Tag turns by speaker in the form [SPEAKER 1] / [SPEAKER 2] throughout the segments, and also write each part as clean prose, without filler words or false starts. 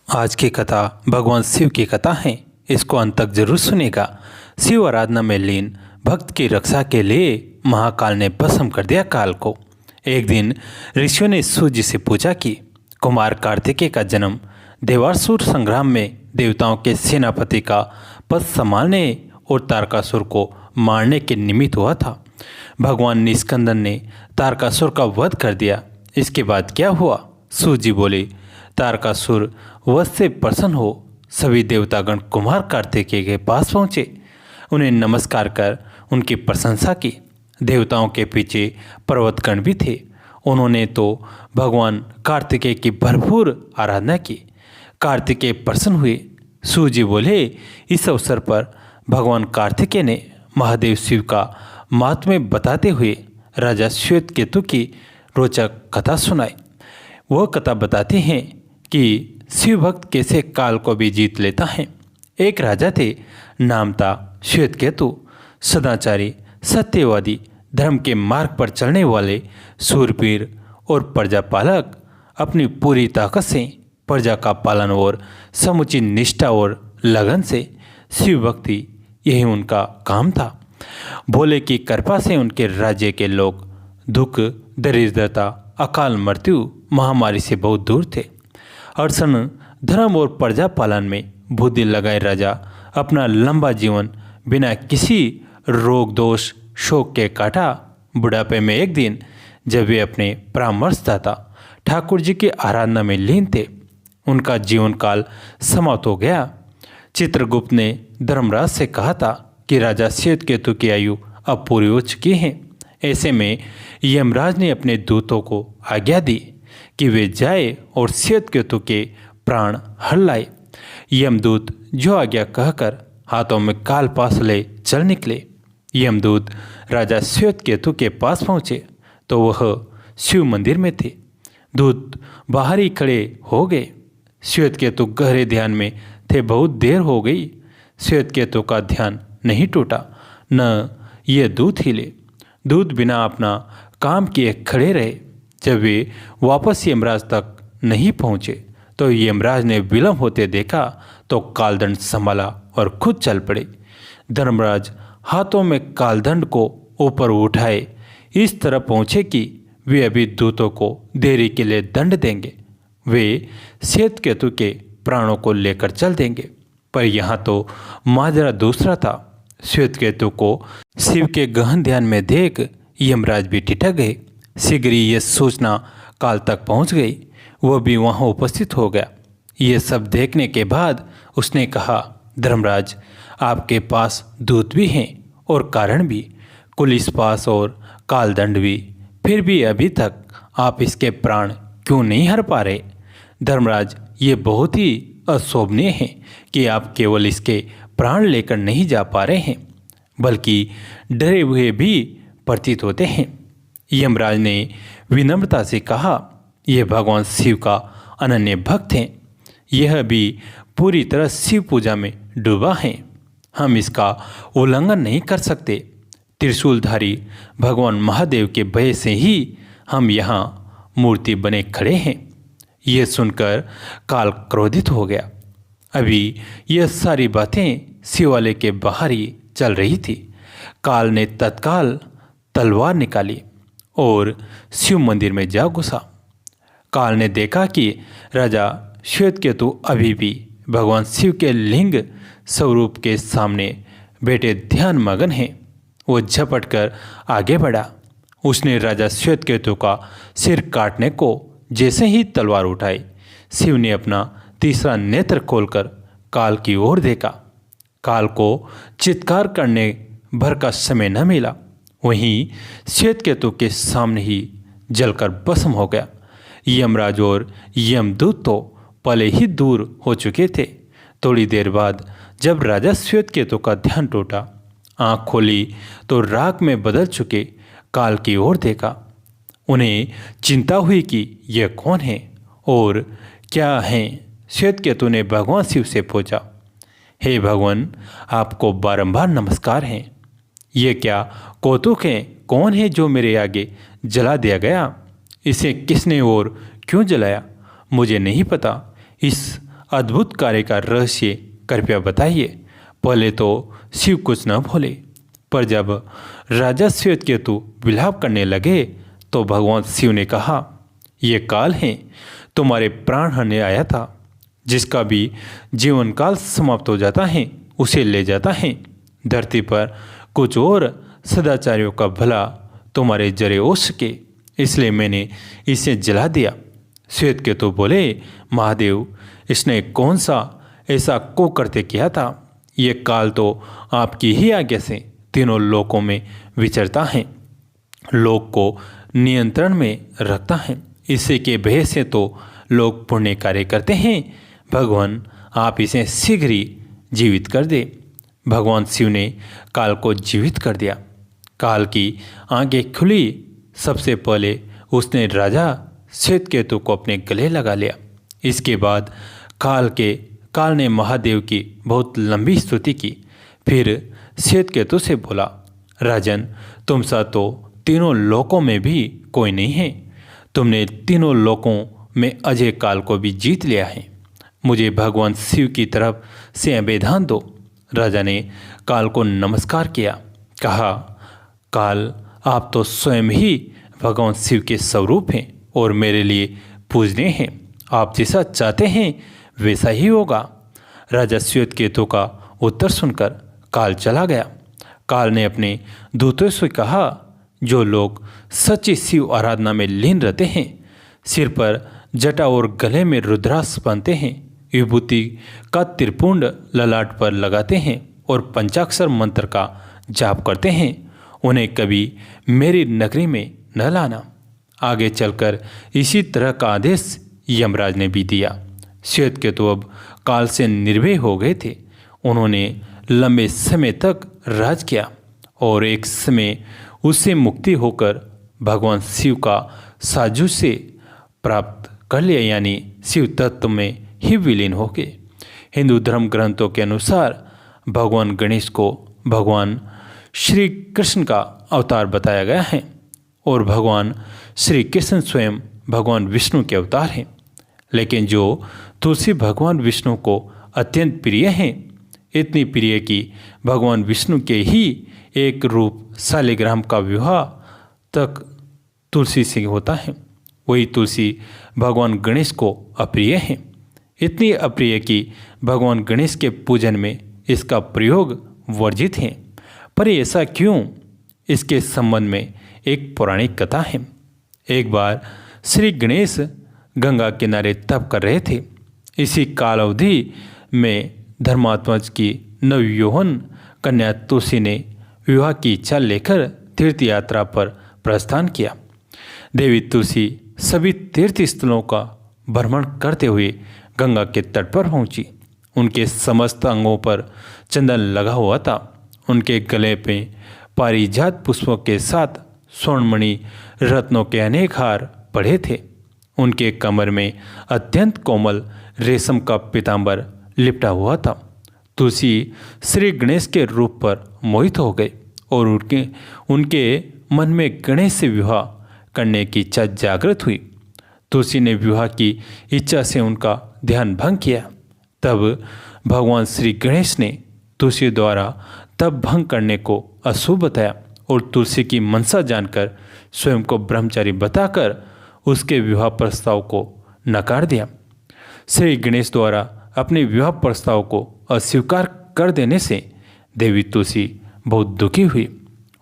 [SPEAKER 1] आज की कथा भगवान शिव की कथा है। इसको अंत तक जरूर सुनेगा। शिव आराधना में लीन भक्त की रक्षा के लिए महाकाल ने भस्म कर दिया काल को। एक दिन ऋषियों ने सूर्य जी से पूछा कि कुमार कार्तिकेय का जन्म देवासुर संग्राम में देवताओं के सेनापति का पद संभालने और तारकासुर को मारने के निमित्त हुआ था। भगवान निस्कंदन ने तारकासुर का वध कर दिया। इसके बाद क्या हुआ? सूर्य जी बोले, तारकासुर वध से प्रसन्न हो सभी देवतागण कुमार कार्तिकेय के पास पहुँचे। उन्हें नमस्कार कर उनकी प्रशंसा की। देवताओं के पीछे पर्वतगण भी थे। उन्होंने तो भगवान कार्तिकेय की भरपूर आराधना की। कार्तिकेय प्रसन्न हुए। सूर्य जी बोले, इस अवसर पर भगवान कार्तिकेय ने महादेव शिव का महात्म्य बताते हुए राजा श्वेतकेतु की रोचक कथा सुनाई। वह कथा बताते हैं कि शिव भक्त कैसे काल को भी जीत लेता है। एक राजा थे, नाम था श्वेतकेतु। सदाचारी, सत्यवादी, धर्म के मार्ग पर चलने वाले शूरवीर और प्रजापालक अपनी पूरी ताकत से प्रजा का पालन और समुचित निष्ठा और लगन से शिव भक्ति, यही उनका काम था। भोले की कृपा से उनके राज्य के लोग दुख, दरिद्रता, अकाल मृत्यु, महामारी से बहुत दूर थे। अर्सन, धर्म और प्रजा पालन में बुद्धि लगाए राजा अपना लंबा जीवन बिना किसी रोग, दोष, शोक के काटा। बुढ़ापे में एक दिन जब वे अपने परामर्शदाता ठाकुर जी की आराधना में लीन थे, उनका जीवन काल समाप्त हो गया। चित्रगुप्त ने धर्मराज से कहा था कि राजा श्वेतकेतु की आयु अब पूरी हो चुकी है। ऐसे में यमराज ने अपने दूतों को आज्ञा दी कि वे जाए और श्वेतकेतु के प्राण हर लाए। यमदूत जो आज्ञा कहकर हाथों में काल पास ले चल निकले। यमदूत राजा श्वेतकेतु के पास पहुँचे तो वह शिव मंदिर में थे। दूत बाहर ही खड़े हो गए। श्वेतकेतु गहरे ध्यान में थे। बहुत देर हो गई। श्वेतकेतु का ध्यान नहीं टूटा, न ये दूत हिले। दूत बिना अपना काम किए खड़े रहे। जब वे वापस यमराज तक नहीं पहुँचे तो यमराज ने विलंब होते देखा तो कालदंड संभाला और खुद चल पड़े। धर्मराज हाथों में कालदंड को ऊपर उठाए इस तरह पहुँचे कि वे अभी दूतों को देरी के लिए दंड देंगे। वे श्वेतकेतु के प्राणों को लेकर चल देंगे। पर यहाँ तो माजरा दूसरा था। श्वेतकेतु को शिव के गहन ध्यान में देख यमराज भी ठिठक गए। शीघ्र ही यह सूचना काल तक पहुंच गई। वह भी वहां उपस्थित हो गया। ये सब देखने के बाद उसने कहा, धर्मराज, आपके पास दूत भी हैं और कारण भी, पुलिस पास और कालदंड भी, फिर भी अभी तक आप इसके प्राण क्यों नहीं हर पा रहे? धर्मराज, ये बहुत ही अशोभनीय है कि आप केवल इसके प्राण लेकर नहीं जा पा रहे हैं, बल्कि डरे हुए भी प्रतीत होते हैं। यमराज ने विनम्रता से कहा, यह भगवान शिव का अनन्य भक्त हैं। यह भी पूरी तरह शिव पूजा में डूबा है। हम इसका उल्लंघन नहीं कर सकते। त्रिशूलधारी भगवान महादेव के भय से ही हम यहाँ मूर्ति बने खड़े हैं। यह सुनकर काल क्रोधित हो गया। अभी यह सारी बातें शिवालय के बाहर ही चल रही थी। काल ने तत्काल तलवार निकाली और शिव मंदिर में जा घुसा। काल ने देखा कि राजा श्वेतकेतु अभी भी भगवान शिव के लिंग स्वरूप के सामने बैठे ध्यान मगन हैं। वो झपट कर आगे बढ़ा। उसने राजा श्वेतकेतु का सिर काटने को जैसे ही तलवार उठाई, शिव ने अपना तीसरा नेत्र खोलकर काल की ओर देखा। काल को चित्कार करने भर का समय न मिला। वहीं श्वेतकेतु के सामने ही जलकर भस्म हो गया। यमराज और यमदूत तो पहले ही दूर हो चुके थे। थोड़ी देर बाद जब राजा श्वेतकेतु का ध्यान टूटा, आंख खोली तो राख में बदल चुके काल की ओर देखा। उन्हें चिंता हुई कि यह कौन है और क्या है। श्वेतकेतु ने भगवान शिव से पूछा, हे भगवान, आपको बारंबार नमस्कार हैं। ये क्या कौतुक है? कौन है जो मेरे आगे जला दिया गया? इसे किसने और क्यों जलाया? मुझे नहीं पता। इस अद्भुत कार्य का रहस्य कृपया बताइए। पहले तो शिव कुछ न बोले, पर जब राजा श्वेतकेतु विलाप करने लगे तो भगवान शिव ने कहा, ये काल है तुम्हारे प्राण हरने आया था, जिसका भी जीवन काल समाप्त हो जाता है उसे ले जाता है। धरती पर कुछ और सदाचारियों का भला तुम्हारे जरे हो सके, इसलिए मैंने इसे जला दिया। श्वेतकेतु बोले, महादेव, इसने कौन सा ऐसा कुकृत्य किया था? ये काल तो आपकी ही आज्ञा से तीनों लोकों में विचरता है, लोक को नियंत्रण में रखता है। इसी के भय से तो लोग पुण्य कार्य करते हैं। भगवान, आप इसे शीघ्र ही जीवित कर दे। भगवान शिव ने काल को जीवित कर दिया। काल की आंखें खुली। सबसे पहले उसने राजा श्वेतकेतु को अपने गले लगा लिया। इसके बाद काल ने महादेव की बहुत लंबी स्तुति की। फिर श्वेतकेतु से बोला, राजन, तुम सा तो तीनों लोकों में भी कोई नहीं है। तुमने तीनों लोकों में अजय काल को भी जीत लिया है। मुझे भगवान शिव की तरफ से अभेदान दो। राजा ने काल को नमस्कार किया, कहा, काल, आप तो स्वयं ही भगवान शिव के स्वरूप हैं और मेरे लिए पूजनीय हैं। आप जैसा चाहते हैं वैसा ही होगा। राजा श्वेतकेतु का उत्तर सुनकर काल चला गया। काल ने अपने दूतों से कहा, जो लोग सच्ची शिव आराधना में लीन रहते हैं, सिर पर जटा और गले में रुद्राक्ष बांधते हैं, विभूति का त्रिपुंड ललाट पर लगाते हैं और पंचाक्षर मंत्र का जाप करते हैं, उन्हें कभी मेरी नगरी में न लाना। आगे चलकर इसी तरह का आदेश यमराज ने भी दिया। श्वेतकेतु अब काल से निर्भय हो गए थे। उन्होंने लंबे समय तक राज किया और एक समय उससे मुक्ति होकर भगवान शिव का साजुष्य प्राप्त कर लिया, यानी शिव तत्व में ही विलीन हो गए। हिंदू धर्म ग्रंथों के अनुसार भगवान गणेश को भगवान श्री कृष्ण का अवतार बताया गया है और भगवान श्री कृष्ण स्वयं भगवान विष्णु के अवतार हैं। लेकिन जो तुलसी भगवान विष्णु को अत्यंत प्रिय हैं, इतनी प्रिय कि भगवान विष्णु के ही एक रूप शालिग्राम का विवाह तक तुलसी से होता है। वही तुलसी भगवान गणेश को अप्रिय है, इतनी अप्रिय कि भगवान गणेश के पूजन में इसका प्रयोग वर्जित है। पर ऐसा क्यों? इसके संबंध में एक पौराणिक कथा है। एक बार श्री गणेश गंगा किनारे तप कर रहे थे। इसी काल अवधि में धर्मात्मज की नवयौवन कन्या तुलसी ने विवाह की इच्छा लेकर तीर्थ यात्रा पर प्रस्थान किया। देवी तुलसी सभी तीर्थ स्थलों का भ्रमण करते हुए गंगा के तट पर पहुंची। उनके समस्त अंगों पर चंदन लगा हुआ था। उनके गले पे पारिजात पुष्पों के साथ स्वर्णमणि रत्नों के अनेक हार पड़े थे। उनके कमर में अत्यंत कोमल रेशम का पीताम्बर लिपटा हुआ था। तुलसी श्री गणेश के रूप पर मोहित हो गए और उनके मन में गणेश से विवाह करने की इच्छा जागृत हुई। तुलसी ने विवाह की इच्छा से उनका ध्यान भंग किया। तब भगवान श्री गणेश ने तुलसी द्वारा तप भंग करने को अशुभ बताया और तुलसी की मनसा जानकर स्वयं को ब्रह्मचारी बताकर उसके विवाह प्रस्ताव को नकार दिया। श्री गणेश द्वारा अपने विवाह प्रस्ताव को अस्वीकार कर देने से देवी तुलसी बहुत दुखी हुई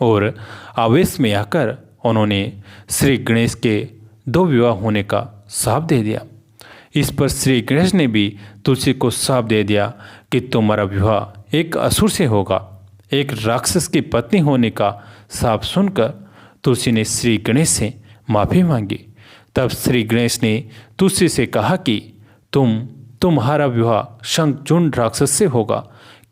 [SPEAKER 1] और आवेश में आकर उन्होंने श्री गणेश के 2 विवाह होने का शाप दे दिया। इस पर श्री गणेश ने भी तुलसी को शाप दे दिया कि तुम्हारा विवाह एक असुर से होगा। एक राक्षस की पत्नी होने का शाप सुनकर तुलसी ने श्री गणेश से माफ़ी मांगी। तब श्री गणेश ने तुलसी से कहा कि तुम्हारा विवाह शंखचूर्ण राक्षस से होगा,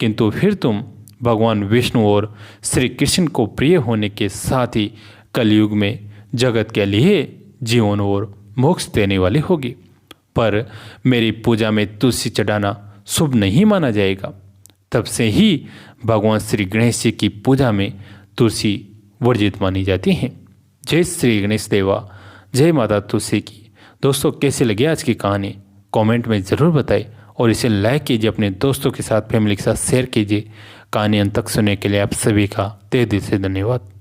[SPEAKER 1] किंतु फिर तुम भगवान विष्णु और श्री कृष्ण को प्रिय होने के साथ ही कलयुग में जगत के लिए जीवन और मोक्ष देने वाली होगी। पर मेरी पूजा में तुलसी चढ़ाना शुभ नहीं माना जाएगा। तब से ही भगवान श्री गणेश जी की पूजा में तुलसी वर्जित मानी जाती है। जय श्री गणेश देवा, जय माता तुलसी की। दोस्तों, कैसी लगी आज की कहानी कमेंट में ज़रूर बताएं और इसे लाइक कीजिए, अपने दोस्तों के साथ, फैमिली के साथ शेयर कीजिए। कहानी अंत तक सुनने के लिए आप सभी का तहे दिल से धन्यवाद।